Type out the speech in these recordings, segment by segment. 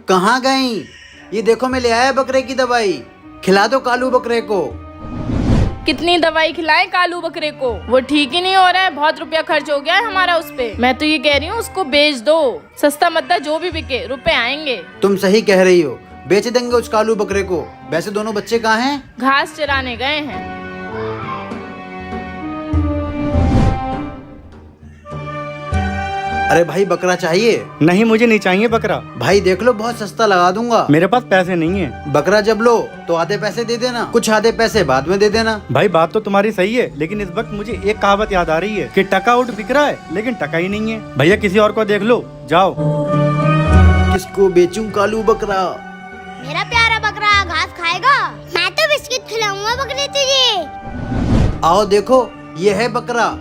कहाँ गई? ये देखो मैं ले आया बकरे की दवाई, खिला दो कालू बकरे को। कितनी दवाई खिलाएं कालू बकरे को, वो ठीक ही नहीं हो रहा है। बहुत रुपया खर्च हो गया है हमारा उस पे। मैं तो ये कह रही हूँ उसको बेच दो, सस्ता मद्दा जो भी बिके रुपए आएंगे। तुम सही कह रही हो, बेच देंगे उस कालू बकरे को। वैसे दोनों बच्चे कहाँ हैं? घास चराने गए हैं। अरे भाई बकरा चाहिए? नहीं, मुझे नहीं चाहिए बकरा। भाई देख लो, बहुत सस्ता लगा दूंगा। मेरे पास पैसे नहीं है। बकरा जब लो तो आधे पैसे दे देना, कुछ आधे पैसे बाद में दे देना। भाई बात तो तुम्हारी सही है, लेकिन इस वक्त मुझे एक कहावत याद आ रही है कि टका उठ बिक रहा है लेकिन टका ही नहीं है। भैया किसी और को देख लो, जाओ। किसको बेचूं कालू बकरा? मेरा प्यारा बकरा घास खाएगा। मैं तो बिस्किट खिलाऊंगा बकरे तुझे। आओ देखो, ये है बकरा।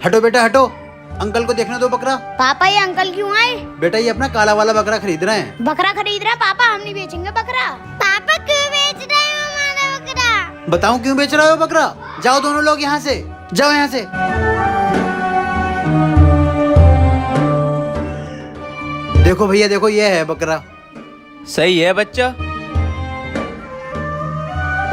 हटो बेटा हटो, अंकल को देखने दो बकरा। पापा ये अंकल क्यों आए? बेटा ये अपना काला वाला बकरा खरीद रहे हैं। बकरा खरीद रहा? पापा हम नहीं बेचेंगे बकरा। पापा क्यों बेच रहे हो हमारा बकरा? बताऊं क्यों बेच रहे हो बकरा? जाओ दोनों लोग यहाँ से, जाओ यहाँ से। देखो भैया देखो, ये है बकरा। सही है बच्चा।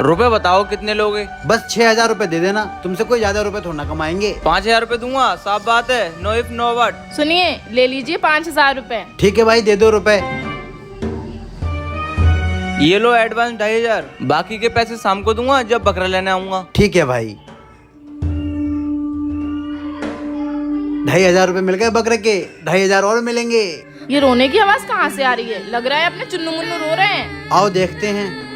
रुपए बताओ कितने लोगे? बस 6,000 रुपए दे देना, तुमसे कोई ज्यादा रुपए थोड़ा ना कमाएंगे। 5,000 रुपए दूंगा, साफ बात है। No if no but. सुनिए, ले लीजिए 5,000 रुपए। ठीक है भाई, दे दो रुपए। ये लो एडवांस 2,500, बाकी के पैसे शाम को दूंगा जब बकरा लेने आऊंगा। ठीक है भाई। 2,500 रुपए मिल गए बकरे के, 2,500 और मिलेंगे। ये रोने की आवाज कहाँ से आ रही है? लग रहा है अपने चुन्नू मुन्नू रो रहे हैं। आओ देखते हैं।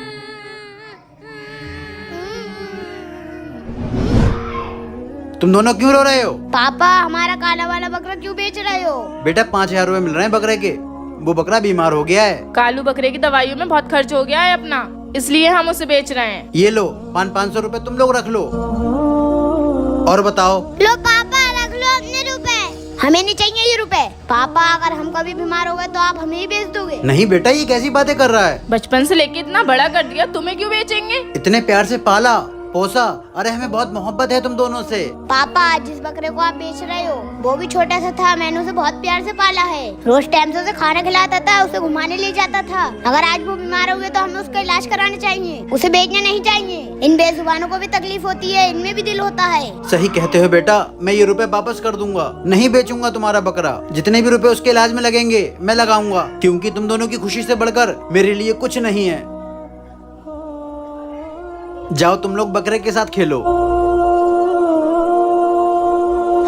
तुम दोनों क्यों रो रहे हो? पापा हमारा काला वाला बकरा क्यों बेच रहे हो? बेटा 5,000 रुपए मिल रहे हैं बकरे के, वो बकरा बीमार हो गया है। कालू बकरे की दवाइयों में बहुत खर्च हो गया है अपना, इसलिए हम उसे बेच रहे हैं। ये लो 500 रुपए तुम लोग रख लो। और बताओ। लो पापा रख लो अपने रुपए, हमें नहीं चाहिए ये रुपए। पापा अगर हम कभी बीमार हो गए तो आप हमें ही बेच दोगे? नहीं बेटा, ये कैसी बातें कर रहा है? बचपन से लेके इतना बड़ा कर दिया, तुम्हें क्यों बेचेंगे? इतने प्यार से पाला पोसा, अरे हमें बहुत मोहब्बत है तुम दोनों से। पापा जिस बकरे को आप बेच रहे हो वो भी छोटा सा था, मैंने उसे बहुत प्यार से पाला है। रोज टाइम से उसे खाना खिलाता था, उसे घुमाने ले जाता था। अगर आज वो बीमार हो गया तो हमें उसका इलाज कराना चाहिए, उसे बेचना नहीं चाहिए। इन बेजुबानों को भी तकलीफ होती है, इनमें भी दिल होता है। सही कहते हो बेटा, मैं ये रुपए वापस कर दूंगा, नहीं बेचूंगा तुम्हारा बकरा। जितने भी रुपए उसके इलाज में लगेंगे मैं लगाऊंगा, क्योंकि तुम दोनों की खुशी से बढ़कर मेरे लिए कुछ नहीं है। जाओ तुम लोग बकरे के साथ खेलो।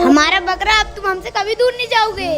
हमारा बकरा, अब तुम हमसे कभी दूर नहीं जाओगे।